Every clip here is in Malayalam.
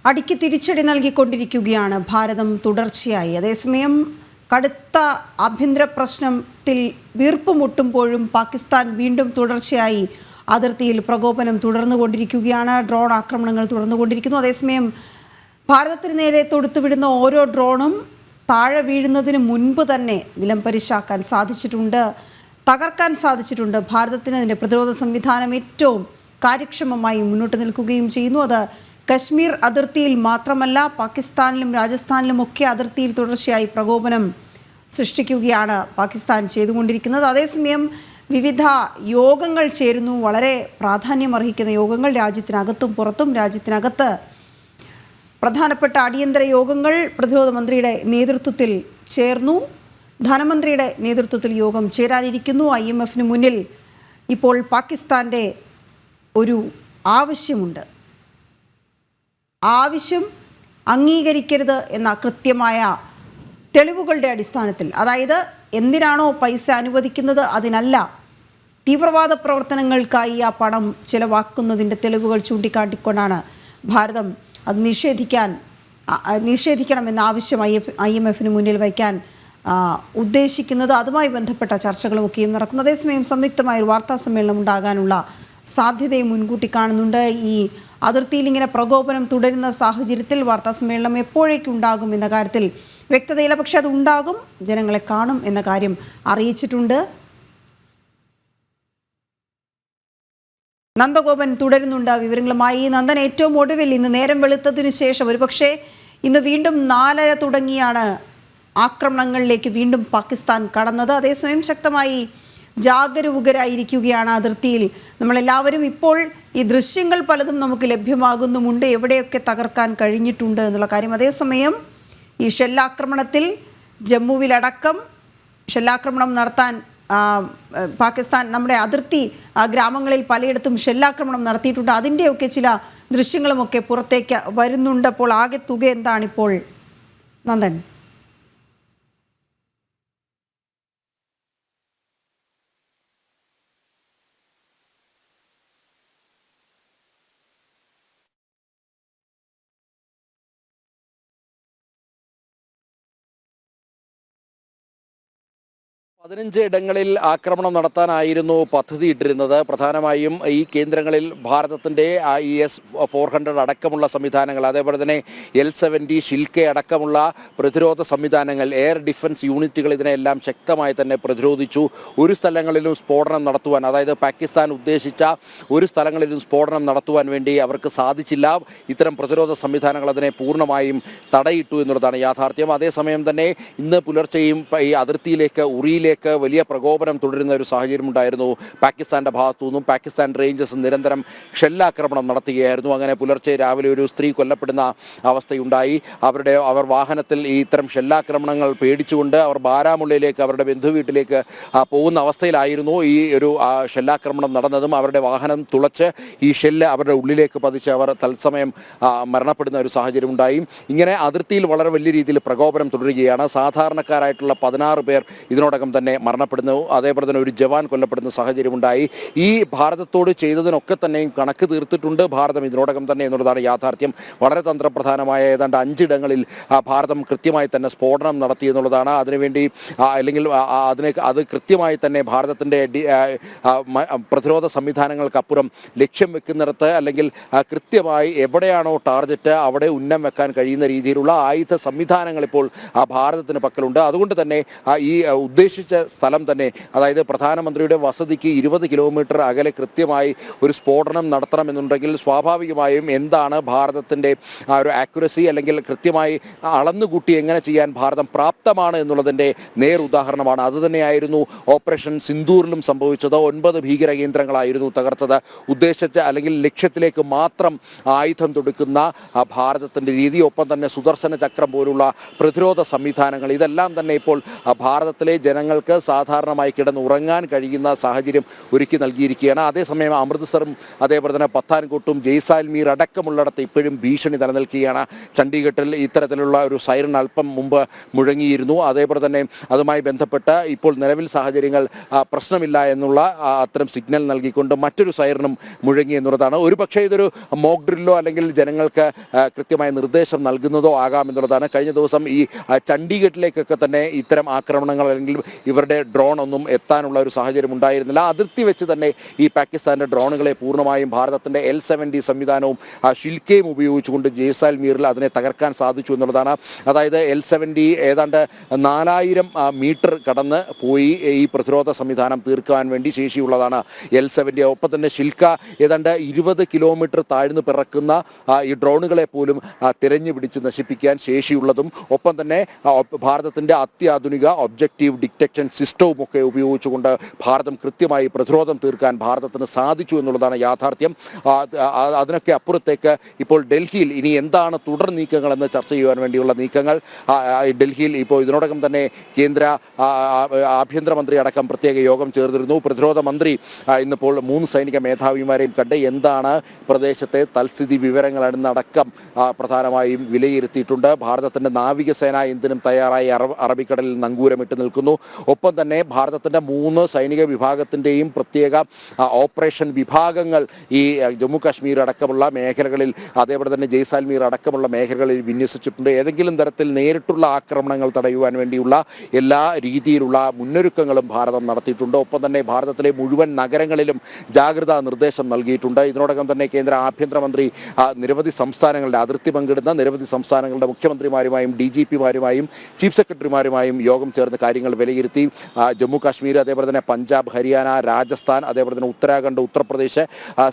അടിക്ക് തിരിച്ചടി നൽകിക്കൊണ്ടിരിക്കുകയാണ് ഭാരതം തുടർച്ചയായി. അതേസമയം കടുത്ത ആഭ്യന്തര പ്രശ്നത്തിൽ വീർപ്പുമുട്ടുമ്പോഴും പാകിസ്ഥാൻ വീണ്ടും തുടർച്ചയായി അതിർത്തിയിൽ പ്രകോപനം തുടർന്നുകൊണ്ടിരിക്കുകയാണ്. ഡ്രോൺ ആക്രമണങ്ങൾ തുടർന്നുകൊണ്ടിരിക്കുന്നു. അതേസമയം ഭാരതത്തിന് നേരെ തൊടുത്തുവിടുന്ന ഓരോ ഡ്രോണും താഴെ വീഴുന്നതിന് മുൻപ് തന്നെ നിലംപരിശാക്കാൻ സാധിച്ചിട്ടുണ്ട്, തകർക്കാൻ സാധിച്ചിട്ടുണ്ട്. ഭാരതത്തിന് അതിൻ്റെ പ്രതിരോധ സംവിധാനം ഏറ്റവും കാര്യക്ഷമമായി മുന്നോട്ട് നിൽക്കുകയും ചെയ്യുന്നു. അത് കശ്മീർ അതിർത്തിയിൽ മാത്രമല്ല, പാകിസ്ഥാനിലും രാജസ്ഥാനിലുമൊക്കെ അതിർത്തിയിൽ തുടർച്ചയായി പ്രകോപനം സൃഷ്ടിക്കുകയാണ് പാകിസ്ഥാൻ ചെയ്തുകൊണ്ടിരിക്കുന്നത്. അതേസമയം വിവിധ യോഗങ്ങൾ ചേരുന്നു, വളരെ പ്രാധാന്യമർഹിക്കുന്ന യോഗങ്ങൾ രാജ്യത്തിനകത്തും പുറത്തും. രാജ്യത്തിനകത്ത് പ്രധാനപ്പെട്ട അടിയന്തര യോഗങ്ങൾ പ്രതിരോധ മന്ത്രിയുടെ നേതൃത്വത്തിൽ ചേർന്നു. ധനമന്ത്രിയുടെ നേതൃത്വത്തിൽ യോഗം ചേരാനിരിക്കുന്നു. IMFന് മുന്നിൽ ഇപ്പോൾ പാകിസ്ഥാൻ്റെ ഒരു ആവശ്യമുണ്ട്. ആവശ്യം അംഗീകരിക്കരുത് എന്ന കൃത്യമായ തെളിവുകളുടെ അടിസ്ഥാനത്തിൽ, അതായത് എന്തിനാണോ പൈസ അനുവദിക്കുന്നത് അതിനല്ല, തീവ്രവാദ പ്രവർത്തനങ്ങൾക്കായി ആ പണം ചിലവാക്കുന്നതിൻ്റെ തെളിവുകൾ ചൂണ്ടിക്കാട്ടിക്കൊണ്ടാണ് ഭാരതം അത് നിഷേധിക്കണമെന്ന ആവശ്യം IMFന് മുന്നിൽ വയ്ക്കാൻ ഉദ്ദേശിക്കുന്നത്. അതുമായി ബന്ധപ്പെട്ട ചർച്ചകളുമൊക്കെയും നടക്കുന്നു. അതേസമയം സംയുക്തമായൊരു വാർത്താ സമ്മേളനം ഉണ്ടാകാനുള്ള സാധ്യതയും മുൻകൂട്ടി കാണുന്നുണ്ട്. ഈ അതിർത്തിയിൽ ഇങ്ങനെ പ്രകോപനം തുടരുന്ന സാഹചര്യത്തിൽ വാർത്താ സമ്മേളനം എപ്പോഴേക്കും ഉണ്ടാകും എന്ന കാര്യത്തിൽ വ്യക്തതയില്ല. പക്ഷെ അത് ഉണ്ടാകും, ജനങ്ങളെ കാണും എന്ന കാര്യം അറിയിച്ചിട്ടുണ്ട്. നന്ദഗോപൻ തുടരുന്നുണ്ട് വിവരങ്ങളുമായി. നന്ദൻ, ഏറ്റവും ഒടുവിൽ ഇന്ന് നേരം വെളുത്തതിനു ശേഷം ഒരുപക്ഷെ ഇന്ന് വീണ്ടും 4:30 തുടങ്ങിയാണ് ആക്രമണങ്ങളിലേക്ക് വീണ്ടും പാകിസ്ഥാൻ കടന്നത്. അതേസമയം ശക്തമായി ജാഗരൂകരായിരിക്കുകയാണ് അതിർത്തിയിൽ നമ്മളെല്ലാവരും. ഇപ്പോൾ ഈ ദൃശ്യങ്ങൾ പലതും നമുക്ക് ലഭ്യമാകുന്നുമുണ്ട്, എവിടെയൊക്കെ തകർക്കാൻ കഴിഞ്ഞിട്ടുണ്ട് എന്നുള്ള കാര്യം. അതേസമയം ഈ ഷെല്ലാക്രമണത്തിൽ ജമ്മുവിലടക്കം ഷെല്ലാക്രമണം നടത്താൻ പാകിസ്ഥാൻ നമ്മുടെ അതിർത്തി ഗ്രാമങ്ങളിൽ പലയിടത്തും ഷെല്ലാക്രമണം നടത്തിയിട്ടുണ്ട്. അതിൻ്റെയൊക്കെ ചില ദൃശ്യങ്ങളുമൊക്കെ പുറത്തേക്ക് വരുന്നുണ്ട്. അപ്പോൾ ആകെ തുക എന്താണിപ്പോൾ നന്ദൻ? പതിനഞ്ച് ഇടങ്ങളിൽ ആക്രമണം നടത്താനായിരുന്നു പദ്ധതിയിട്ടിരുന്നത്. പ്രധാനമായും ഈ കേന്ദ്രങ്ങളിൽ ഭാരതത്തിൻ്റെ IS-400 അടക്കമുള്ള സംവിധാനങ്ങൾ, അതേപോലെ തന്നെ L-70 ഷിൽക്കെ അടക്കമുള്ള പ്രതിരോധ സംവിധാനങ്ങൾ, എയർ ഡിഫൻസ് യൂണിറ്റുകൾ ഇതിനെല്ലാം ശക്തമായി തന്നെ പ്രതിരോധിച്ചു. ഒരു സ്ഥലങ്ങളിലും സ്ഫോടനം നടത്തുവാൻ, അതായത് പാകിസ്ഥാൻ ഉദ്ദേശിച്ച ഒരു സ്ഥലങ്ങളിലും സ്ഫോടനം നടത്തുവാൻ വേണ്ടി അവർക്ക് സാധിച്ചില്ല. ഇത്തരം പ്രതിരോധ സംവിധാനങ്ങൾ അതിനെ പൂർണ്ണമായും തടയിട്ടു എന്നുള്ളതാണ് യാഥാർത്ഥ്യം. അതേസമയം തന്നെ ഇന്ന് പുലർച്ചെയും ഈ അതിർത്തിയിലേക്ക് ഉറിയിലേക്ക് വലിയ പ്രകോപനം തുടരുന്ന ഒരു സാഹചര്യം ഉണ്ടായിരുന്നു. പാകിസ്ഥാന്റെ ഭാഗത്തു നിന്നും പാകിസ്ഥാൻ റേഞ്ചസ് നിരന്തരം ഷെല്ലാക്രമണം നടത്തുകയായിരുന്നു. അങ്ങനെ പുലർച്ചെ രാവിലെ ഒരു സ്ത്രീ കൊല്ലപ്പെടുന്ന അവസ്ഥയുണ്ടായി. അവർ വാഹനത്തിൽ ഈ ഇത്തരം ഷെല്ലാക്രമണങ്ങൾ പേടിച്ചുകൊണ്ട് അവർ ബാരാമുള്ളയിലേക്ക്, അവരുടെ ബന്ധുവീട്ടിലേക്ക് പോകുന്ന അവസ്ഥയിലായിരുന്നു ഈ ഒരു ഷെല്ലാക്രമണം നടന്നതും. അവരുടെ വാഹനം തുളച്ച് ഈ ഷെല്ല് അവരുടെ ഉള്ളിലേക്ക് പതിച്ച് അവർ തത്സമയം മരണപ്പെടുന്ന ഒരു സാഹചര്യം ഉണ്ടായി. ഇങ്ങനെ അതിർത്തിയിൽ വളരെ വലിയ രീതിയിൽ പ്രകോപനം തുടരുകയാണ്. സാധാരണക്കാരായിട്ടുള്ള 16 പേർ ഇതിനോടകം തന്നെ മരണപ്പെടുന്നു. അതേപോലെ തന്നെ ഒരു ജവാൻ കൊല്ലപ്പെടുന്ന സാഹചര്യമുണ്ടായി. ഈ ഭാരതത്തോട് ചെയ്തതിനൊക്കെ തന്നെയും കണക്ക് തീർത്തിട്ടുണ്ട് ഭാരതം ഇതിനോടകം തന്നെ എന്നുള്ളതാണ് യാഥാർത്ഥ്യം. വളരെ തന്ത്രപ്രധാനമായ ഏതാണ്ട് 5 ഇടങ്ങളിൽ ഭാരതം കൃത്യമായി തന്നെ സ്ഫോടനം നടത്തി എന്നുള്ളതാണ്. അതിനുവേണ്ടി അല്ലെങ്കിൽ അത് കൃത്യമായി തന്നെ ഭാരതത്തിൻ്റെ പ്രതിരോധ സംവിധാനങ്ങൾക്കപ്പുറം ലക്ഷ്യം വെക്കുന്നിടത്ത്, അല്ലെങ്കിൽ കൃത്യമായി എവിടെയാണോ ടാർഗറ്റ് അവിടെ ഉന്നം വെക്കാൻ കഴിയുന്ന രീതിയിലുള്ള ആയുധ സംവിധാനങ്ങൾ ഇപ്പോൾ ഭാരതത്തിന് പക്കലുണ്ട്. അതുകൊണ്ട് തന്നെ ഈ ഉദ്ദേശിച്ച സ്ഥലം തന്നെ, അതായത് പ്രധാനമന്ത്രിയുടെ വസതിക്ക് 20 കിലോമീറ്റർ അകലെ കൃത്യമായി ഒരു സ്ഫോടനം നടത്തണമെന്നുണ്ടെങ്കിൽ സ്വാഭാവികമായും എന്താണ് ഭാരതത്തിൻ്റെ ഒരു ആക്യുറസി, അല്ലെങ്കിൽ കൃത്യമായി അളന്നുകൂട്ടി എങ്ങനെ ചെയ്യാൻ ഭാരതം പ്രാപ്തമാണ് എന്നുള്ളതിൻ്റെ നേർ ഉദാഹരണമാണ്. അതുതന്നെയായിരുന്നു ഓപ്പറേഷൻ സിന്ദൂറിലും സംഭവിച്ചത്. 9 ഭീകര കേന്ദ്രങ്ങളായിരുന്നു തകർത്തത്. ഉദ്ദേശിച്ച അല്ലെങ്കിൽ ലക്ഷ്യത്തിലേക്ക് മാത്രം ആയുധം തൊടുക്കുന്ന ഭാരതത്തിൻ്റെ രീതി, ഒപ്പം തന്നെ സുദർശന ചക്രം പോലുള്ള പ്രതിരോധ സംവിധാനങ്ങൾ, ഇതെല്ലാം തന്നെ ഇപ്പോൾ ഭാരതത്തിലെ ജനങ്ങൾ ജനങ്ങൾക്ക് സാധാരണമായി കിടന്നുറങ്ങാൻ കഴിയുന്ന സാഹചര്യം ഒരുക്കി നൽകിയിരിക്കുകയാണ്. അതേസമയം അമൃത്സറും അതേപോലെ തന്നെ പത്താൻകോട്ടും ജയ്സാൽമീർ അടക്കമുള്ളിടത്ത് ഇപ്പോഴും ഭീഷണി നിലനിൽക്കുകയാണ്. ചണ്ഡീഗഡിൽ ഇത്തരത്തിലുള്ള ഒരു സൈറൺ അല്പം മുമ്പ് മുഴങ്ങിയിരുന്നു. അതേപോലെ തന്നെ അതുമായി ബന്ധപ്പെട്ട് ഇപ്പോൾ നിലവിൽ സാഹചര്യങ്ങൾ പ്രശ്നമില്ല എന്നുള്ള അത്തരം സിഗ്നൽ നൽകിക്കൊണ്ട് മറ്റൊരു സൈറണും മുഴങ്ങി എന്നുള്ളതാണ്. ഒരു പക്ഷേ ഇതൊരു മോക്ക് ഡ്രില്ലോ അല്ലെങ്കിൽ ജനങ്ങൾക്ക് കൃത്യമായ നിർദ്ദേശം നൽകുന്നതോ ആകാമെന്നുള്ളതാണ്. കഴിഞ്ഞ ദിവസം ഈ ചണ്ഡീഗഡിലേക്കൊക്കെ തന്നെ ഇത്തരം ആക്രമണങ്ങൾ അല്ലെങ്കിൽ ഇവരുടെ ഡ്രോൺ ഒന്നും എത്താനുള്ള ഒരു സാഹചര്യം ഉണ്ടായിരുന്നില്ല. അതിർത്തി വെച്ച് തന്നെ ഈ പാകിസ്ഥാൻ്റെ ഡ്രോണുകളെ പൂർണ്ണമായും ഭാരതത്തിൻ്റെ L-70 സംവിധാനവും ഷിൽക്കയും ഉപയോഗിച്ചുകൊണ്ട് ജയ്സാൽമീറിൽ അതിനെ തകർക്കാൻ സാധിച്ചു എന്നുള്ളതാണ്. അതായത് L-70 ഏതാണ്ട് 4000 മീറ്റർ കടന്ന് പോയി ഈ പ്രതിരോധ സംവിധാനം തീർക്കാൻ വേണ്ടി ശേഷിയുള്ളതാണ് L-70. ഒപ്പം തന്നെ ഷിൽക്ക ഏതാണ്ട് 20 കിലോമീറ്റർ താഴ്ന്നു പിറക്കുന്ന ഈ ഡ്രോണുകളെ പോലും തിരഞ്ഞു പിടിച്ച് നശിപ്പിക്കാൻ ശേഷിയുള്ളതും ഒപ്പം തന്നെ ഭാരതത്തിൻ്റെ അത്യാധുനിക ഒബ്ജക്റ്റീവ് ഡിറ്റക്ഷൻ സിസ്റ്റവും ഒക്കെ ഉപയോഗിച്ചുകൊണ്ട് ഭാരതം കൃത്യമായി പ്രതിരോധം തീർക്കാൻ ഭാരതത്തിന് സാധിച്ചു എന്നുള്ളതാണ് യാഥാർത്ഥ്യം. അതിനൊക്കെ അപ്പുറത്തേക്ക് ഇപ്പോൾ ഡൽഹിയിൽ ഇനി എന്താണ് തുടർ നീക്കങ്ങളെന്ന് ചർച്ച ചെയ്യുവാൻ വേണ്ടിയുള്ള നീക്കങ്ങൾ ഡൽഹിയിൽ ഇപ്പോൾ ഇതിനോടകം തന്നെ കേന്ദ്ര ആഭ്യന്തരമന്ത്രി അടക്കം പ്രത്യേക യോഗം ചേർന്നിരുന്നു. പ്രതിരോധ മന്ത്രി ഇന്നിപ്പോൾ 3 സൈനിക മേധാവിമാരെയും കണ്ട് എന്താണ് പ്രദേശത്തെ തൽസ്ഥിതി വിവരങ്ങൾ എന്നടക്കം പ്രധാനമായും വിലയിരുത്തിയിട്ടുണ്ട്. ഭാരതത്തിൻ്റെ നാവികസേന എന്തിനും തയ്യാറായി അറബിക്കടലിൽ നങ്കൂരമിട്ട് നിൽക്കുന്നു. ഒപ്പം തന്നെ ഭാരതത്തിൻ്റെ 3 സൈനിക വിഭാഗത്തിൻ്റെയും പ്രത്യേക ഓപ്പറേഷൻ വിഭാഗങ്ങൾ ഈ ജമ്മു കാശ്മീർ അടക്കമുള്ള മേഖലകളിൽ അതേപോലെ തന്നെ ജയ്സാൽമീർ അടക്കമുള്ള മേഖലകളിൽ വിന്യസിച്ചിട്ടുണ്ട്. ഏതെങ്കിലും തരത്തിൽ നേരിട്ടുള്ള ആക്രമണങ്ങൾ തടയുവാൻ വേണ്ടിയുള്ള എല്ലാ രീതിയിലുള്ള മുന്നൊരുക്കങ്ങളും ഭാരതം നടത്തിയിട്ടുണ്ട്. ഒപ്പം തന്നെ ഭാരതത്തിലെ മുഴുവൻ നഗരങ്ങളിലും ജാഗ്രതാ നിർദ്ദേശം നൽകിയിട്ടുണ്ട്. ഇതിനോടകം തന്നെ കേന്ദ്ര ആഭ്യന്തരമന്ത്രി നിരവധി സംസ്ഥാനങ്ങളുടെ അതിർത്തി പങ്കിടുന്ന നിരവധി സംസ്ഥാനങ്ങളുടെ മുഖ്യമന്ത്രിമാരുമായും DGPമാരുമായും ചീഫ് സെക്രട്ടറിമാരുമായും യോഗം ചേർന്ന് കാര്യങ്ങൾ വിലയിരുത്തി. ജമ്മു കാശ്മീർ അതേപോലെ തന്നെ പഞ്ചാബ്, ഹരിയാന, രാജസ്ഥാൻ അതേപോലെ തന്നെ ഉത്തരാഖണ്ഡ്, ഉത്തർപ്രദേശ്,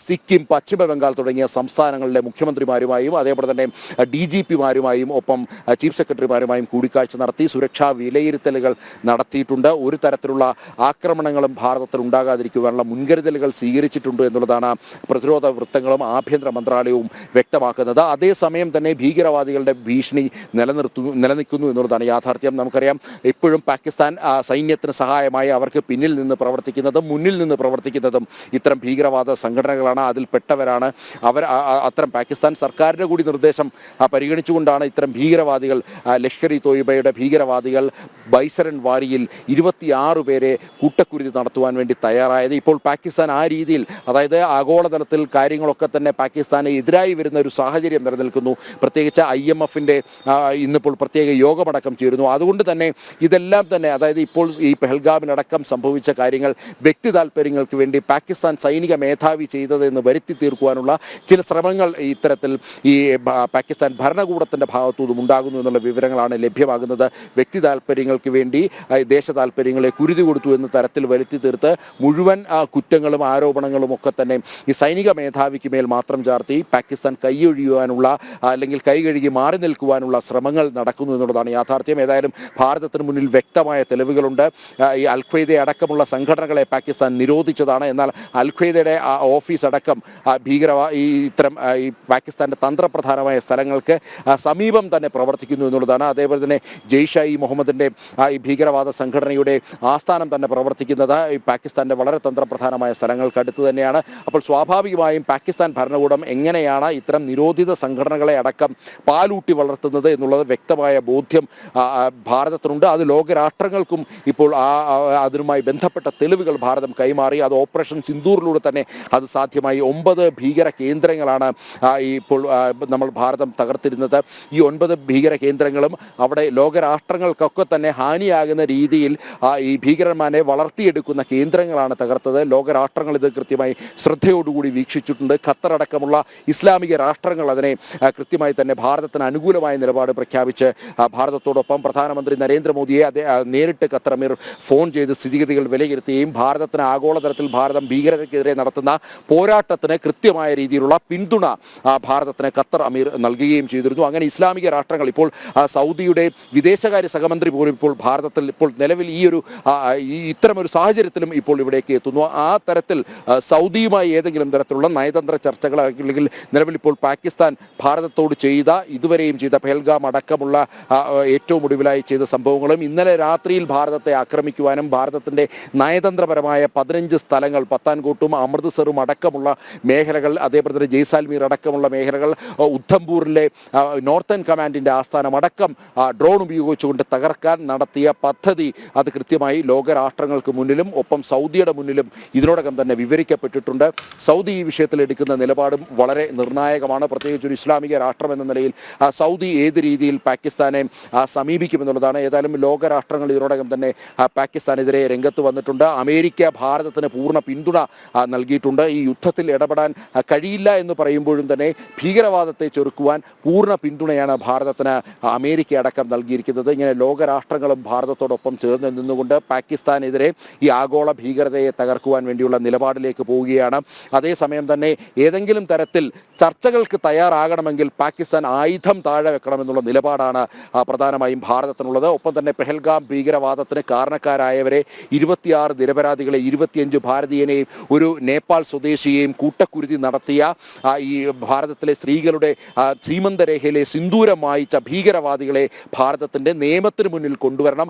സിക്കിം, പശ്ചിമ ബംഗാൾ തുടങ്ങിയ സംസ്ഥാനങ്ങളിലെ മുഖ്യമന്ത്രിമാരുമായും അതേപോലെ തന്നെ DGPമാരുമായും ഒപ്പം ചീഫ് സെക്രട്ടറിമാരുമായും കൂടിക്കാഴ്ച നടത്തി സുരക്ഷാ വിലയിരുത്തലുകൾ നടത്തിയിട്ടുണ്ട്. ഒരു തരത്തിലുള്ള ആക്രമണങ്ങളും ഭാരതത്തിൽ ഉണ്ടാകാതിരിക്കുവാനുള്ള മുൻകരുതലുകൾ സ്വീകരിച്ചിട്ടുണ്ട് എന്നുള്ളതാണ് പ്രതിരോധ വൃത്തങ്ങളും ആഭ്യന്തര മന്ത്രാലയവും വ്യക്തമാക്കുന്നത്. അതേസമയം തന്നെ ഭീകരവാദികളുടെ ഭീഷണി നിലനിൽക്കുന്നു എന്നുള്ളതാണ് യാഥാർത്ഥ്യം. നമുക്കറിയാം ഇപ്പോഴും പാകിസ്ഥാൻ സൈന്യത്തിന് സഹായമായി അവർക്ക് പിന്നിൽ നിന്ന് പ്രവർത്തിക്കുന്നതും മുന്നിൽ നിന്ന് പ്രവർത്തിക്കുന്നതും ഇത്തരം ഭീകരവാദ സംഘടനകളാണ്. അതിൽപ്പെട്ടവരാണ് അവർ. അത്തരം പാകിസ്ഥാൻ സർക്കാരിൻ്റെ കൂടി നിർദ്ദേശം പരിഗണിച്ചുകൊണ്ടാണ് ഇത്തരം ഭീകരവാദികൾ ലഷ്കർ-ഇ തോയ്ബയുടെ ഭീകരവാദികൾ ബൈസരൻ വാരിയിൽ 26 പേരെ കൂട്ടക്കുരുതി നടത്തുവാൻ വേണ്ടി തയ്യാറായത്. ഇപ്പോൾ പാകിസ്ഥാൻ ആ രീതിയിൽ അതായത് ആഗോളതലത്തിൽ കാര്യങ്ങളൊക്കെ തന്നെ പാകിസ്ഥാന് എതിരായി വരുന്ന ഒരു സാഹചര്യം നിലനിൽക്കുന്നു. പ്രത്യേകിച്ച് IMFൻ്റെ ഇന്നിപ്പോൾ പ്രത്യേക യോഗമടക്കം ചേരുന്നു. അതുകൊണ്ട് തന്നെ ഇതെല്ലാം തന്നെ അതായത് ഇപ്പോൾ ഈ പെഹൽഗാമിലടക്കം സംഭവിച്ച കാര്യങ്ങൾ വ്യക്തി താല്പര്യങ്ങൾക്ക് വേണ്ടി പാകിസ്ഥാൻ സൈനിക മേധാവി ചെയ്തതെന്ന് വരുത്തി തീർക്കുവാനുള്ള ചില ശ്രമങ്ങൾ ഇത്തരത്തിൽ ഈ പാകിസ്ഥാൻ ഭരണകൂടത്തിൻ്റെ ഭാഗത്തുനിന്നും ഉണ്ടാകുന്നു എന്നുള്ള വിവരങ്ങളാണ് ലഭ്യമാകുന്നത്. വ്യക്തി താല്പര്യങ്ങൾക്ക് വേണ്ടി ദേശ താല്പര്യങ്ങളെ കുരുതി കൊടുത്തു എന്ന തരത്തിൽ വരുത്തി തീർത്ത് മുഴുവൻ കുറ്റങ്ങളും ആരോപണങ്ങളും ഒക്കെ തന്നെ ഈ സൈനിക മേധാവിക്ക് മേൽ മാത്രം ചാർത്തി പാകിസ്ഥാൻ കൈയൊഴിയുവാനുള്ള അല്ലെങ്കിൽ കൈകഴുകി മാറി നിൽക്കുവാനുള്ള ശ്രമങ്ങൾ നടക്കുന്നു എന്നുള്ളതാണ് യാഥാർത്ഥ്യം. ഏതായാലും ഭാരതത്തിന് മുന്നിൽ വ്യക്തമായ തെളിവുകളുണ്ട്. ഈ അൽ-ഖ്വയ്ദ അടക്കമുള്ള സംഘടനകളെ പാകിസ്ഥാൻ നിരോധിച്ചതാണ്. എന്നാൽ അൽ-ഖ്വയ്ദയുടെ ഓഫീസ് അടക്കം ഇത്തരം ഈ പാകിസ്ഥാൻ്റെ തന്ത്രപ്രധാനമായ സ്ഥലങ്ങൾക്ക് സമീപം തന്നെ പ്രവർത്തിക്കുന്നു എന്നുള്ളതാണ്. അതേപോലെ തന്നെ ജെയ്ഷ്-ഇ മുഹമ്മദിൻ്റെ ഈ ഭീകരവാദ സംഘടനയുടെ ആസ്ഥാനം തന്നെ പ്രവർത്തിക്കുന്നത് ഈ പാകിസ്ഥാൻ്റെ വളരെ തന്ത്രപ്രധാനമായ സ്ഥലങ്ങൾക്കടുത്ത് തന്നെയാണ്. അപ്പോൾ സ്വാഭാവികമായും പാകിസ്ഥാൻ ഭരണകൂടം എങ്ങനെയാണ് ഇത്തരം നിരോധിത സംഘടനകളെ അടക്കം പാലൂട്ടി വളർത്തുന്നത് എന്നുള്ളത് വ്യക്തമായ ബോധ്യം ഭാരതത്തിനുണ്ട്. അത് ലോകരാഷ്ട്രങ്ങൾക്കും ഇപ്പോൾ അതിനുമായി ബന്ധപ്പെട്ട തെളിവുകൾ ഭാരതം കൈമാറി. അത് ഓപ്പറേഷൻ സിന്ദൂറിലൂടെ തന്നെ അത് സാധ്യമായി. 9 ഭീകര കേന്ദ്രങ്ങളാണ് ഇപ്പോൾ നമ്മൾ ഭാരതം തകർത്തിരുന്നത്. ഈ 9 ഭീകര കേന്ദ്രങ്ങളും അവിടെ ലോകരാഷ്ട്രങ്ങൾക്കൊക്കെ തന്നെ ഹാനിയാകുന്ന രീതിയിൽ ഈ ഭീകരന്മാരെ വളർത്തിയെടുക്കുന്ന കേന്ദ്രങ്ങളാണ് തകർത്തത്. ലോകരാഷ്ട്രങ്ങൾ ഇത് കൃത്യമായി ശ്രദ്ധയോടുകൂടി വീക്ഷിച്ചിട്ടുണ്ട്. ഖത്തർ അടക്കമുള്ള ഇസ്ലാമിക രാഷ്ട്രങ്ങൾ അതിനെ കൃത്യമായി തന്നെ ഭാരതത്തിന് അനുകൂലമായ നിലപാട് പ്രഖ്യാപിച്ച് ഭാരതത്തോടൊപ്പം പ്രധാനമന്ത്രി നരേന്ദ്രമോദിയെ നേരിട്ട് ഖത്തർ അമീർ ഫോൺ ചെയ്ത് സ്ഥിതിഗതികൾ വിലയിരുത്തുകയും ഭാരതത്തിന് ആഗോളതലത്തിൽ ഭാരതം ഭീകരതയ്ക്കെതിരെ നടത്തുന്ന പോരാട്ടത്തിന് കൃത്യമായ രീതിയിലുള്ള പിന്തുണ ഭാരതത്തിന് ഖത്തർ അമീർ നൽകുകയും ചെയ്തിരുന്നു. അങ്ങനെ ഇസ്ലാമിക രാഷ്ട്രങ്ങൾ ഇപ്പോൾ സൗദിയുടെ വിദേശകാര്യ സഹമന്ത്രി പോലും ഇപ്പോൾ ഭാരതത്തിൽ ഇപ്പോൾ നിലവിൽ ഇത്തരമൊരു സാഹചര്യത്തിലും ഇപ്പോൾ ഇവിടേക്ക് എത്തുന്നു. ആ തരത്തിൽ സൗദിയുമായി ഏതെങ്കിലും തരത്തിലുള്ള നയതന്ത്ര ചർച്ചകൾ അല്ലെങ്കിൽ നിലവിൽ ഇപ്പോൾ പാകിസ്ഥാൻ ഭാരതത്തോട് ഇതുവരെയും ചെയ്ത പെഹൽഗാം അടക്കമുള്ള ഏറ്റവും ഒടുവിലായി ചെയ്ത സംഭവങ്ങളും ഇന്നലെ രാത്രിയിൽ ഭാരതം ഭാരതത്തെ ആക്രമിക്കുവാനും ഭാരതത്തിൻ്റെ നയതന്ത്രപരമായ 15 സ്ഥലങ്ങൾ പത്താൻകോട്ടും അമൃത്സറും അടക്കമുള്ള മേഖലകൾ, അതേപോലെ തന്നെ ജയ്സാൽമീർ അടക്കമുള്ള മേഖലകൾ, ഉദ്ധംപൂരിലെ നോർത്തേൺ കമാൻഡിൻ്റെ ആസ്ഥാനം അടക്കം ഡ്രോൺ ഉപയോഗിച്ചുകൊണ്ട് തകർക്കാൻ നടത്തിയ പദ്ധതി അത് കൃത്യമായി ലോകരാഷ്ട്രങ്ങൾക്ക് മുന്നിലും ഒപ്പം സൗദിയുടെ മുന്നിലും ഇതിനോടകം തന്നെ വിവരിക്കപ്പെട്ടിട്ടുണ്ട്. സൗദി ഈ വിഷയത്തിൽ എടുക്കുന്ന നിലപാടും വളരെ നിർണായകമാണ്. പ്രത്യേകിച്ച് ഒരു ഇസ്ലാമിക രാഷ്ട്രം എന്ന നിലയിൽ സൗദി ഏത് രീതിയിൽ പാകിസ്ഥാനെ സമീപിക്കുമെന്നുള്ളതാണ്. ഏതായാലും ലോകരാഷ്ട്രങ്ങൾ ഇതിനോടകം തന്നെ പാകിസ്ഥാനെതിരെ രംഗത്ത് വന്നിട്ടുണ്ട്. അമേരിക്ക ഭാരതത്തിന് പൂർണ്ണ പിന്തുണ നൽകിയിട്ടുണ്ട്. ഈ യുദ്ധത്തിൽ ഇടപെടാൻ കഴിയില്ല എന്ന് പറയുമ്പോഴും തന്നെ ഭീകരവാദത്തെ ചെറുക്കുവാൻ പൂർണ്ണ പിന്തുണയാണ് ഭാരതത്തിന് അമേരിക്ക അടക്കം നൽകിയിരിക്കുന്നത്. ഇങ്ങനെ ലോകരാഷ്ട്രങ്ങളും ഭാരതത്തോടൊപ്പം ചേർന്ന് നിന്നുകൊണ്ട് പാകിസ്ഥാനെതിരെ ഈ ആഗോള ഭീകരതയെ തകർക്കുവാൻ വേണ്ടിയുള്ള നിലപാടിലേക്ക് പോവുകയാണ്. അതേസമയം തന്നെ ഏതെങ്കിലും തരത്തിൽ ചർച്ചകൾക്ക് തയ്യാറാകണമെങ്കിൽ പാകിസ്ഥാൻ ആയുധം താഴെ വെക്കണമെന്നുള്ള നിലപാടാണ് പ്രധാനമായും ഭാരതത്തിനുള്ളത്. ഒപ്പം തന്നെ പെഹൽഗാം ഭീകരവാദത്തിന് കാരണക്കാരായവരെ 26 നിരപരാധികളെ 25 ഭാരതീയനെയും ഒരു നേപ്പാൾ സ്വദേശിയെയും കൂട്ടക്കുരുതി നടത്തിയ ഈ ഭാരതത്തിലെ സ്ത്രീകളുടെ ശ്രീമന്തരേഖയിലെ സിന്ദൂരം മായിച്ച ഭീകരവാദികളെ ഭാരതത്തിൻ്റെ നിയമത്തിന് മുന്നിൽ കൊണ്ടുവരണം.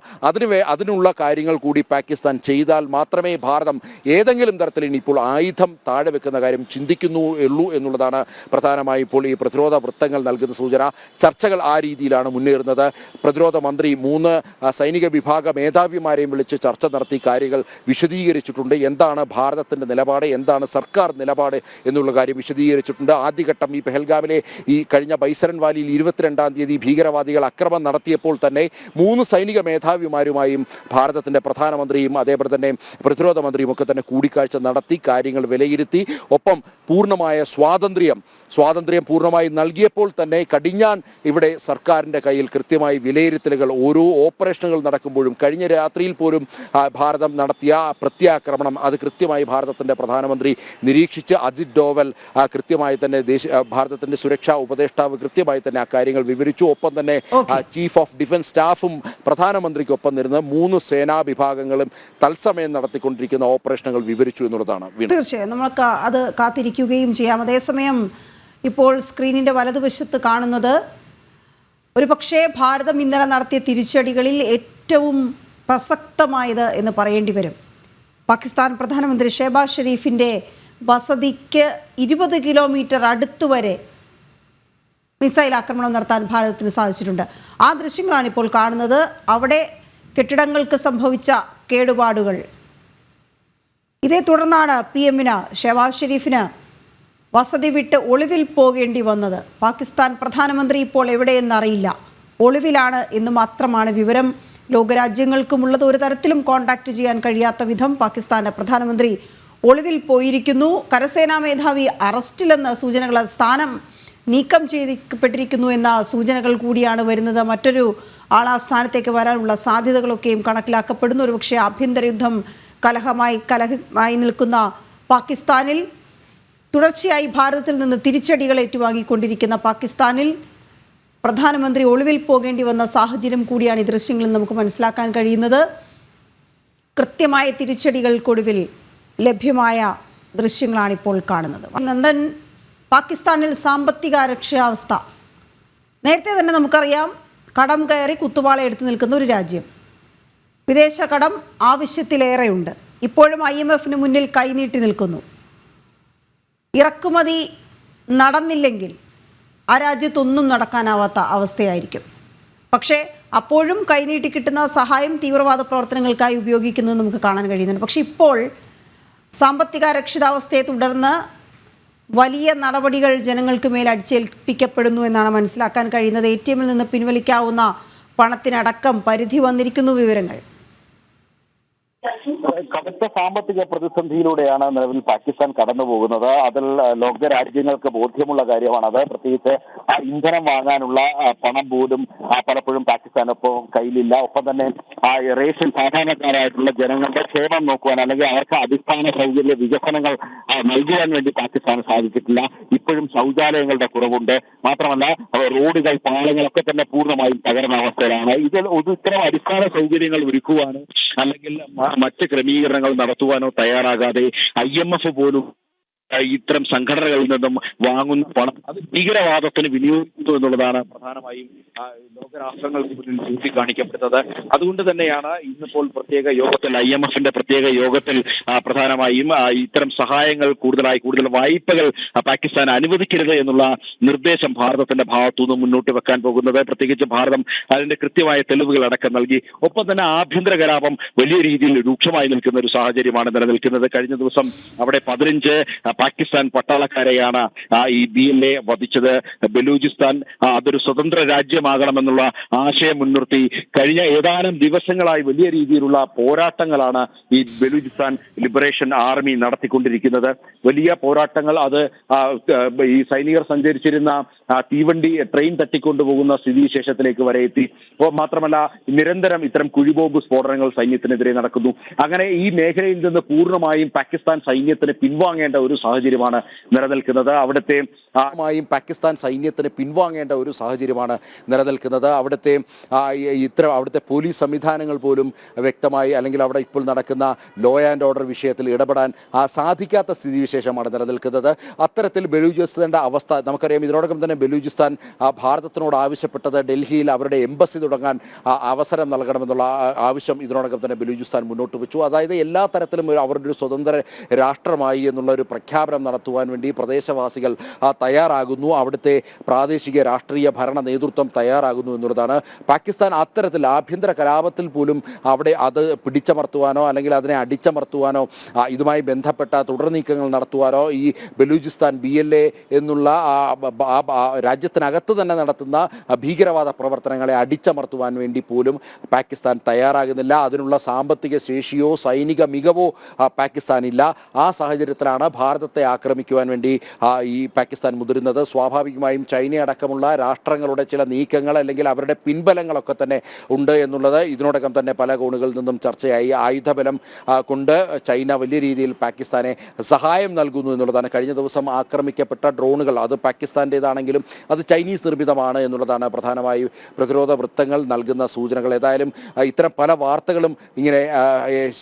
അതിനുള്ള കാര്യങ്ങൾ കൂടി പാകിസ്ഥാൻ ചെയ്താൽ മാത്രമേ ഭാരതം ഏതെങ്കിലും തരത്തിൽ ഇനിയിപ്പോൾ ആയുധം താഴെ വെക്കുന്ന കാര്യം ചിന്തിക്കുന്നുള്ളൂ എന്നുള്ളതാണ് പ്രധാനമായി ഇപ്പോൾ ഈ പ്രതിരോധ വൃത്തങ്ങൾ നൽകുന്ന സൂചന. ചർച്ചകൾ ആ രീതിയിലാണ് മുന്നേറുന്നത്. പ്രതിരോധ മന്ത്രി 3 സൈനിക വിഭാഗ മേധാവിമാരെയും വിളിച്ച് ചർച്ച നടത്തി കാര്യങ്ങൾ വിശദീകരിച്ചിട്ടുണ്ട്. എന്താണ് ഭാരതത്തിൻ്റെ നിലപാട്, എന്താണ് സർക്കാർ നിലപാട് എന്നുള്ള കാര്യം വിശദീകരിച്ചിട്ടുണ്ട്. ആദ്യഘട്ടം ഈ പെഹൽഗാമിലെ ഈ കഴിഞ്ഞ ബൈസരൻ വാലിയിൽ 22-ാം തീയതി ഭീകരവാദികൾ അക്രമം നടത്തിയപ്പോൾ തന്നെ 3 സൈനിക മേധാവിമാരുമായും ഭാരതത്തിൻ്റെ പ്രധാനമന്ത്രിയും അതേപോലെ തന്നെ പ്രതിരോധ മന്ത്രിയും ഒക്കെ തന്നെ കൂടിക്കാഴ്ച നടത്തി കാര്യങ്ങൾ വിലയിരുത്തി. ഒപ്പം പൂർണ്ണമായ സ്വാതന്ത്ര്യം പൂർണ്ണമായി നൽകിയപ്പോൾ തന്നെ കടിഞ്ഞാൻ ഇവിടെ സർക്കാരിൻ്റെ കയ്യിൽ കൃത്യമായി വിലയിരുത്തലുകൾ ഓരോ ഓപ്പറേഷനുകൾ നടക്കുമ്പോഴും കഴിഞ്ഞ രാത്രിയിൽ പോലും ഭാരതം നടത്തിയ പ്രത്യാക്രമണം അത് കൃത്യമായി ഭാരതത്തിൻ്റെ പ്രധാനമന്ത്രി നിരീക്ഷിച്ച് അജിത് ഡോവൽ കൃത്യമായി തന്നെ ഭാരതത്തിൻ്റെ സുരക്ഷാ ഉപദേഷ്ടാവ് കൃത്യമായി തന്നെ ആ കാര്യങ്ങൾ വിവരിച്ചു. ഒപ്പം തന്നെ ചീഫ് ഓഫ് ഡിഫൻസ് സ്റ്റാഫും പ്രധാനമന്ത്രിക്കൊപ്പം നിന്ന് 3 സേനാ വിഭാഗങ്ങളും തത്സമയം നടത്തിക്കൊണ്ടിരിക്കുന്ന ഓപ്പറേഷനുകൾ വിവരിച്ചു എന്നുള്ളതാണ്. തീർച്ചയായും നമുക്ക് അത് കാത്തിരിക്കുകയും ചെയ്യാം. അതേസമയം ഇപ്പോൾ സ്ക്രീനിൻ്റെ വലതുവശത്ത് കാണുന്നത് ഒരുപക്ഷേ ഭാരതം ഇന്നലെ നടത്തിയ തിരിച്ചടികളിൽ ഏറ്റവും പ്രസക്തമായത് എന്ന് പറയേണ്ടി വരും. പാകിസ്ഥാൻ പ്രധാനമന്ത്രി ഷെഹബാസ് ഷെരീഫിൻ്റെ വസതിക്ക് 20 കിലോമീറ്റർ അടുത്തുവരെ മിസൈൽ ആക്രമണം നടത്താൻ ഭാരതത്തിന് സാധിച്ചിട്ടുണ്ട്. ആ ദൃശ്യങ്ങളാണ് ഇപ്പോൾ കാണുന്നത്. അവിടെ കെട്ടിടങ്ങൾക്ക് സംഭവിച്ച കേടുപാടുകൾ. ഇതേ തുടർന്നാണ് ഷെഹബാസ് ഷെരീഫിന് വസതി വിട്ട് ഒളിവിൽ പോകേണ്ടി വന്നത്. പാകിസ്ഥാൻ പ്രധാനമന്ത്രി ഇപ്പോൾ എവിടെയെന്നറിയില്ല, ഒളിവിലാണ് എന്ന് മാത്രമാണ് വിവരം. ലോകരാജ്യങ്ങൾക്കുമുള്ളത് ഒരു തരത്തിലും കോൺടാക്റ്റ് ചെയ്യാൻ കഴിയാത്ത വിധം പാകിസ്ഥാൻ്റെ പ്രധാനമന്ത്രി ഒളിവിൽ പോയിരിക്കുന്നു. കരസേനാ മേധാവി അറസ്റ്റിലെന്ന സൂചനകൾ, സ്ഥാനം നീക്കം ചെയ്യപ്പെട്ടിരിക്കുന്നു എന്ന സൂചനകൾ കൂടിയാണ് വരുന്നത്. മറ്റൊരു ആൾ ആ സ്ഥാനത്തേക്ക് വരാനുള്ള സാധ്യതകളൊക്കെയും കണക്കിലാക്കപ്പെടുന്നു. ഒരുപക്ഷെ ആഭ്യന്തര യുദ്ധം കലഹമായി നിൽക്കുന്ന പാകിസ്ഥാനിൽ തുടർച്ചയായി ഭാരതത്തിൽ നിന്ന് തിരിച്ചടികൾ ഏറ്റുവാങ്ങിക്കൊണ്ടിരിക്കുന്ന പാകിസ്ഥാനിൽ പ്രധാനമന്ത്രി ഒളിവിൽ പോകേണ്ടി വന്ന സാഹചര്യം കൂടിയാണ് ഈ ദൃശ്യങ്ങളിൽ നമുക്ക് മനസ്സിലാക്കാൻ കഴിയുന്നത്. കൃത്യമായ തിരിച്ചടികൾക്കൊടുവിൽ ലഭ്യമായ ദൃശ്യങ്ങളാണ് ഇപ്പോൾ കാണുന്നത്. നന്ദൻ, പാകിസ്ഥാനിൽ സാമ്പത്തിക അരക്ഷിതാവസ്ഥ നേരത്തെ തന്നെ നമുക്കറിയാം. കടം കയറി കുത്തുവാള എടുത്തു നിൽക്കുന്ന ഒരു രാജ്യം, വിദേശ കടം ആവശ്യത്തിലേറെയുണ്ട്. ഇപ്പോഴും IMFന് മുന്നിൽ കൈനീട്ടി നിൽക്കുന്നു. ഇറക്കുമതി നടന്നില്ലെങ്കിൽ ആ രാജ്യത്തൊന്നും നടക്കാനാവാത്ത അവസ്ഥയായിരിക്കും. പക്ഷേ അപ്പോഴും കൈനീട്ടി കിട്ടുന്ന സഹായം തീവ്രവാദ പ്രവർത്തനങ്ങൾക്കായി ഉപയോഗിക്കുന്നത് നമുക്ക് കാണാൻ കഴിയുന്നുണ്ട്. പക്ഷേ ഇപ്പോൾ സാമ്പത്തിക അരക്ഷിതാവസ്ഥയെ തുടർന്ന് വലിയ നടപടികൾ ജനങ്ങൾക്ക് മേൽ അടിച്ചേൽപ്പിക്കപ്പെടുന്നു എന്നാണ് മനസ്സിലാക്കാൻ കഴിയുന്നത്. ATMൽ നിന്ന് പിൻവലിക്കാവുന്ന പണത്തിനടക്കം പരിധി വന്നിരിക്കുന്നു. വിവരങ്ങൾ കടുത്ത സാമ്പത്തിക പ്രതിസന്ധിയിലൂടെയാണ് നിലവിൽ പാകിസ്ഥാൻ കടന്നു പോകുന്നത്. അതിൽ ലോകരാജ്യങ്ങൾക്ക് ബോധ്യമുള്ള കാര്യമാണത്. പ്രത്യേകിച്ച് ഇന്ധനം വാങ്ങാനുള്ള പണം പോലും പലപ്പോഴും പാകിസ്ഥാനൊപ്പം കയ്യിലില്ല. ഒപ്പം തന്നെ റേഷൻ സാധാരണക്കാരായിട്ടുള്ള ജനങ്ങളുടെ ക്ഷേമം നോക്കുവാൻ അല്ലെങ്കിൽ അവർക്ക് അടിസ്ഥാന സൗകര്യ വികസനങ്ങൾ നൽകുവാൻ വേണ്ടി പാകിസ്ഥാന് സാധിച്ചിട്ടില്ല. ഇപ്പോഴും ശൗചാലയങ്ങളുടെ കുറവുണ്ട്. മാത്രമല്ല റോഡുകൾ, പാലങ്ങളൊക്കെ തന്നെ പൂർണ്ണമായും തകർന്ന അവസ്ഥയിലാണ്. ഇതിൽ ഇത്തരം അടിസ്ഥാന സൗകര്യങ്ങൾ ഒരുക്കുവാനോ അല്ലെങ്കിൽ മറ്റ് ക്രമീകരണങ്ങൾ നടത്തുവാനോ തയ്യാറാകാതെ IMF പോലും ഇത്തരം സംഘടനകളിൽ നിന്നും വാങ്ങുന്ന പണം അത് ഭീകരവാദത്തിന് വിനിയോഗിക്കുന്നു എന്നുള്ളതാണ് പ്രധാനമായും ലോകരാഷ്ട്രങ്ങൾക്ക് മുന്നിൽ ചൂണ്ടിക്കാണിക്കപ്പെടുന്നത്. അതുകൊണ്ട് തന്നെയാണ് ഇന്നിപ്പോൾ പ്രത്യേക യോഗത്തിൽ IMF-ന്റെ പ്രത്യേക യോഗത്തിൽ പ്രധാനമായും ഇത്തരം സഹായങ്ങൾ കൂടുതൽ വായ്പകൾ പാകിസ്ഥാൻ അനുവദിക്കരുത് എന്നുള്ള നിർദ്ദേശം ഭാരതത്തിന്റെ ഭാഗത്തുനിന്ന് മുന്നോട്ട് വെക്കാൻ പോകുന്നത്. പ്രത്യേകിച്ച് ഭാരതം അതിന്റെ കൃത്യമായ തെളിവുകൾ അടക്കം നൽകി. ഒപ്പം തന്നെ ആഭ്യന്തര കലാപം വലിയ രീതിയിൽ രൂക്ഷമായി നിൽക്കുന്ന ഒരു സാഹചര്യമാണ് നിലനിൽക്കുന്നത്. കഴിഞ്ഞ ദിവസം അവിടെ 15 പാകിസ്ഥാൻ പട്ടാളക്കാരെയാണ് ഈ BLA വധിച്ചത്. ബലൂചിസ്ഥാൻ അതൊരു സ്വതന്ത്ര രാജ്യമാകണമെന്നുള്ള ആശയം മുൻനിർത്തി കഴിഞ്ഞ ഏതാനും ദിവസങ്ങളായി വലിയ രീതിയിലുള്ള പോരാട്ടങ്ങളാണ് ഈ ബലൂചിസ്ഥാൻ ലിബറേഷൻ ആർമി നടത്തിക്കൊണ്ടിരിക്കുന്നത്. വലിയ പോരാട്ടങ്ങൾ അത് ഈ സൈനികർ സഞ്ചരിച്ചിരുന്ന തീവണ്ടി ട്രെയിൻ തട്ടിക്കൊണ്ടുപോകുന്ന സ്ഥിതിവിശേഷത്തിലേക്ക് വരെ എത്തി. മാത്രമല്ല നിരന്തരം ഇത്തരം കുഴിബോംബ് സ്ഫോടനങ്ങൾ സൈന്യത്തിനെതിരെ നടക്കുന്നു. അങ്ങനെ ഈ മേഖലയിൽ നിന്ന് പൂർണ്ണമായും പാകിസ്ഥാൻ സൈന്യത്തിന് പിൻവാങ്ങേണ്ട ഒരു സാഹചര്യമാണ് നിലനിൽക്കുന്നത്. അവിടുത്തെ പാകിസ്ഥാൻ സൈന്യത്തിന് പിൻവാങ്ങേണ്ട ഒരു സാഹചര്യമാണ് നിലനിൽക്കുന്നത്. അവിടുത്തെ പോലീസ് സംവിധാനങ്ങൾ പോലും വ്യക്തമായി അല്ലെങ്കിൽ അവിടെ ഇപ്പോൾ നടക്കുന്ന ലോ ആൻഡ് ഓർഡർ വിഷയത്തിൽ ഇടപെടാൻ സാധിക്കാത്ത സ്ഥിതിവിശേഷമാണ് നിലനിൽക്കുന്നത്. അത്തരത്തിൽ ബലൂചിസ്ഥാന്റെ അവസ്ഥ നമുക്കറിയാം. ഇതിനോടകം തന്നെ ബലൂചിസ്ഥാൻ ഭാരതത്തിനോട് ആവശ്യപ്പെട്ടത് ഡൽഹിയിൽ അവരുടെ എംബസി തുടങ്ങാൻ അവസരം നൽകണമെന്നുള്ള ആവശ്യം ഇതിനോടകം തന്നെ ബലൂചിസ്ഥാൻ മുന്നോട്ട് വെച്ചു. അതായത് എല്ലാ തരത്തിലും അവരുടെ ഒരു സ്വതന്ത്ര രാഷ്ട്രമായി എന്നുള്ള ഒരു പ്രഖ്യാപനം നടത്തുവാൻ വേണ്ടി പ്രദേശവാസികൾ തയ്യാറാകുന്നു. അവിടുത്തെ പ്രാദേശിക രാഷ്ട്രീയ ഭരണ നേതൃത്വം തയ്യാറാകുന്നു എന്നുള്ളതാണ്. പാകിസ്ഥാൻ അത്തരത്തിൽ ആഭ്യന്തര കലാപത്തിൽ പോലും അവിടെ അത് പിടിച്ചമർത്തുവാനോ അല്ലെങ്കിൽ അതിനെ അടിച്ചമർത്തുവാനോ ഇതുമായി ബന്ധപ്പെട്ട തുടർ നീക്കങ്ങൾ നടത്തുവാനോ ഈ ബലൂചിസ്ഥാൻ BLA എന്നുള്ള രാജ്യത്തിനകത്ത് തന്നെ നടത്തുന്ന ഭീകരവാദ പ്രവർത്തനങ്ങളെ അടിച്ചമർത്തുവാൻ വേണ്ടി പോലും പാകിസ്ഥാൻ തയ്യാറാകുന്നില്ല. അതിനുള്ള സാമ്പത്തിക ശേഷിയോ സൈനിക മികവോ പാകിസ്ഥാനില്ല. ആ സാഹചര്യത്തിലാണ് ഭാരതത്തെ ആക്രമിക്കുവാൻ വേണ്ടി ഈ പാകിസ്ഥാൻ മുതിരുന്നത്. സ്വാഭാവികമായും ചൈന അടക്കമുള്ള രാഷ്ട്രങ്ങളുടെ ചില നീക്കങ്ങൾ അല്ലെങ്കിൽ അവരുടെ പിൻബലങ്ങളൊക്കെ തന്നെ ഉണ്ട് എന്നുള്ളത് ഇതിനോടകം തന്നെ പല കോണുകളിൽ നിന്നും ചർച്ചയായി. ആയുധബലം കൊണ്ട് ചൈന വലിയ രീതിയിൽ പാകിസ്ഥാനെ സഹായം നൽകുന്നു എന്നുള്ളതാണ്. കഴിഞ്ഞ ദിവസം ആക്രമിക്കപ്പെട്ട ഡ്രോണുകൾ അത് പാകിസ്ഥാൻ്റേതാണെങ്കിലും അത് ചൈനീസ് നിർമ്മിതമാണ് എന്നുള്ളതാണ് പ്രധാനമായും പ്രതിരോധ വൃത്തങ്ങൾ നൽകുന്ന സൂചനകൾ. ഏതായാലും ഇത്തരം പല വാർത്തകളും ഇങ്ങനെ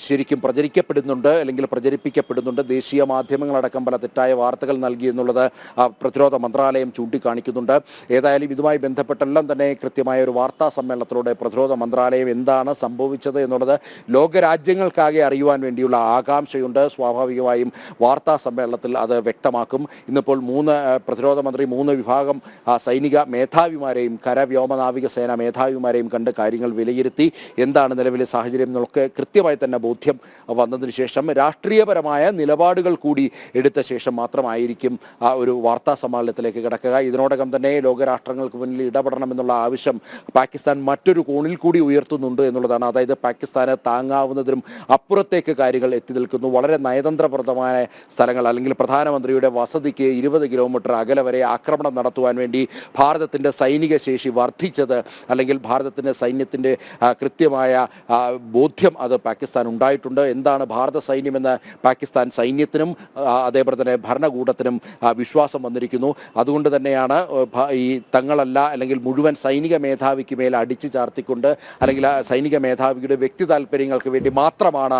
ശരിക്കും പ്രചരിക്കപ്പെടുന്നുണ്ട് അല്ലെങ്കിൽ പ്രചരിപ്പിക്കപ്പെടുന്നുണ്ട്. ദേശീയ മാധ്യമങ്ങളടക്കം പല തെറ്റായ വാർത്തകൾ നൽകി എന്നുള്ളത് പ്രതിരോധ മന്ത്രാലയം ചൂണ്ടിക്കാണിക്കുന്നുണ്ട്. ഏതായാലും ഇതുമായി ബന്ധപ്പെട്ടെല്ലാം തന്നെ കൃത്യമായ ഒരു വാർത്താ സമ്മേളനത്തിലൂടെ പ്രതിരോധ മന്ത്രാലയം എന്താണ് സംഭവിച്ചത് എന്നുള്ളത് ലോകരാജ്യങ്ങൾക്കാകെ അറിയുവാൻ വേണ്ടിയുള്ള ആകാംക്ഷയുണ്ട്. സ്വാഭാവികമായും വാർത്താ സമ്മേളനത്തിൽ അത് വ്യക്തമാക്കും. ഇന്നിപ്പോൾ പ്രതിരോധ മന്ത്രി 3 വിഭാഗം സൈനിക മേധാവിമാരെയും കരവ്യോമ നാവിക സേന മേധാവിമാരെയും കണ്ട് കാര്യങ്ങൾ വിലയിരുത്തി. എന്താണ് നിലവിലെ സാഹചര്യം എന്നൊക്കെ കൃത്യമായി തന്നെ ബോധ്യം വന്നതിന് ശേഷം രാഷ്ട്രീയപരമായ നിലപാടുകൾ കൂടി എടുത്ത ശേഷം മാത്രമായിരിക്കും ഒരു വാർത്താ സമ്മേളനത്തിലേക്ക് കിടക്കുക. ഇതിനോടകം തന്നെ ലോകരാഷ്ട്രങ്ങൾക്ക് മുന്നിൽ ഇടപെടണമെന്നുള്ള ആവശ്യം പാകിസ്ഥാൻ മറ്റൊരു കോണിൽ കൂടി ഉയർത്തുന്നുണ്ട് എന്നുള്ളതാണ്. അതായത് പാകിസ്ഥാന് താങ്ങാവുന്നതിനും അപ്പുറത്തേക്ക് കാര്യങ്ങൾ എത്തി നിൽക്കുന്നു. വളരെ നയതന്ത്രപ്രദമായ സ്ഥലങ്ങൾ അല്ലെങ്കിൽ പ്രധാനമന്ത്രിയുടെ വസതിക്ക് 20 കിലോമീറ്റർ അകലെ വരെ ആക്രമണം നടത്തുവാൻ വേണ്ടി ഭാരതത്തിൻ്റെ സൈനിക ശേഷി വർദ്ധിച്ചത് അല്ലെങ്കിൽ ഭാരതത്തിൻ്റെ സൈന്യത്തിൻ്റെ കൃത്യമായ ബോധ്യം അത് പാകിസ്ഥാൻ ഉണ്ടായിട്ടുണ്ട്. എന്താണ് ഭാരത സൈന്യമെന്ന് പാകിസ്ഥാൻ സൈന്യത്തിനും അതേപോലെ തന്നെ ഭരണകൂടത്തിനും വിശ്വാസം വന്നിരിക്കുന്നു. അതുകൊണ്ട് തന്നെയാണ് ഈ തങ്ങളല്ല അല്ലെങ്കിൽ മുഴുവൻ സൈനിക മേധാവിക്ക് മേൽ അടിച്ചു ചാർത്തിക്കൊണ്ട് അല്ലെങ്കിൽ സൈനിക മേധാവിയുടെ വ്യക്തി താല്പര്യങ്ങൾക്ക് വേണ്ടി മാത്രമാണ്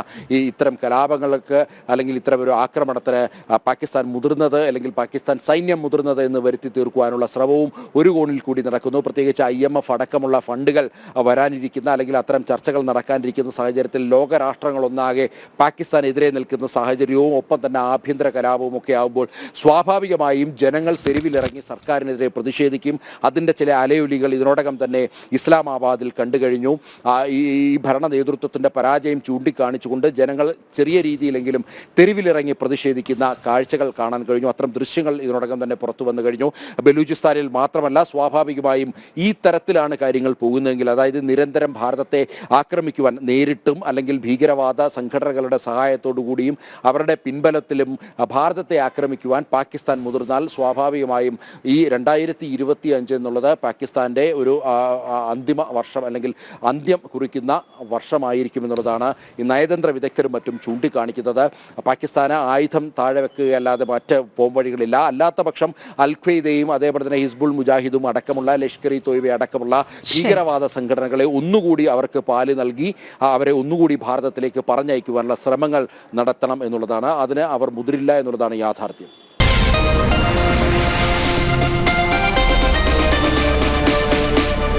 ഇത്തരം കലാപങ്ങൾക്ക് അല്ലെങ്കിൽ ഇത്തരം ഒരു ആക്രമണത്തിന് പാകിസ്ഥാൻ മുതിർന്നത് അല്ലെങ്കിൽ പാകിസ്ഥാൻ സൈന്യം മുതിർന്നത് എന്ന് വരുത്തി തീർക്കുവാനുള്ള ശ്രമവും ഒരു കോണിൽ കൂടി നടക്കുന്നു. പ്രത്യേകിച്ച് IMF അടക്കമുള്ള ഫണ്ടുകൾ വരാനിരിക്കുന്ന അല്ലെങ്കിൽ അത്തരം ചർച്ചകൾ നടക്കാനിരിക്കുന്ന സാഹചര്യത്തിൽ ലോകരാഷ്ട്രങ്ങളൊന്നാകെ പാകിസ്ഥാനെതിരെ നിൽക്കുന്ന സാഹചര്യവും ഒപ്പം തന്നെ ആഭ്യന്തര കലാപവും ഒക്കെ ആകുമ്പോൾ സ്വാഭാവികമായും ജനങ്ങൾ തെരുവിലിറങ്ങി സർക്കാരിനെതിരെ പ്രതിഷേധിക്കും. അതിൻ്റെ ചില അലയൊലികൾ ഇതിനോടകം തന്നെ ഇസ്ലാമാബാദിൽ കണ്ടു കഴിഞ്ഞു. ഈ ഭരണ നേതൃത്വത്തിൻ്റെ പരാജയം ചൂണ്ടിക്കാണിച്ചുകൊണ്ട് ജനങ്ങൾ ചെറിയ രീതിയിലെങ്കിലും തെരുവിലിറങ്ങി പ്രതിഷേധിക്കുന്ന കാഴ്ചകൾ കാണാൻ കഴിഞ്ഞു. അത്തരം ദൃശ്യങ്ങൾ ഇതിനോടകം തന്നെ പുറത്തു വന്നു കഴിഞ്ഞു. ബലൂചിസ്ഥാനിൽ മാത്രമല്ല, സ്വാഭാവികമായും ഈ തരത്തിലാണ് കാര്യങ്ങൾ പോകുന്നതെങ്കിൽ, അതായത് നിരന്തരം ഭാരതത്തെ ആക്രമിക്കുവാൻ നേരിട്ടും അല്ലെങ്കിൽ ഭീകരവാദ സംഘടനകളുടെ സഹായത്തോടു കൂടിയും അവരുടെ പിൻബലത്തിലും ഭാരതത്തെ ആക്രമിക്കുവാൻ പാകിസ്ഥാൻ മുതിർന്നാൽ സ്വാഭാവികമായും ഈ 2025 എന്നുള്ളത് പാകിസ്ഥാൻ്റെ ഒരു അന്തിമ വർഷം അല്ലെങ്കിൽ അന്ത്യം കുറിക്കുന്ന വർഷമായിരിക്കുമെന്നുള്ളതാണ് ഈ നയതന്ത്ര വിദഗ്ധരും മറ്റും ചൂണ്ടിക്കാണിക്കുന്നത്. പാകിസ്ഥാന് ആയുധം താഴെ വെക്കുകയല്ലാതെ മറ്റ് പോംവഴികളില്ല. അല്ലാത്ത പക്ഷം അൽ-ഖ്വയ്ദയും അതേപോലെ തന്നെ ഹിസ്ബുൾ മുജാഹിദും അടക്കമുള്ള ലഷ്കർ-ഇ തോയ്ബ അടക്കമുള്ള ഭീകരവാദ സംഘടനകളെ ഒന്നുകൂടി അവർക്ക് പാല് നൽകി അവരെ ഒന്നുകൂടി ഭാരതത്തിലേക്ക് പറഞ്ഞയക്കുവാനുള്ള ശ്രമങ്ങൾ നടത്തണം എന്നുള്ളതാണ്. അതിന് അവർ മുതിരില്ല എന്നുള്ളതാണ് യാഥാർത്ഥ്യം.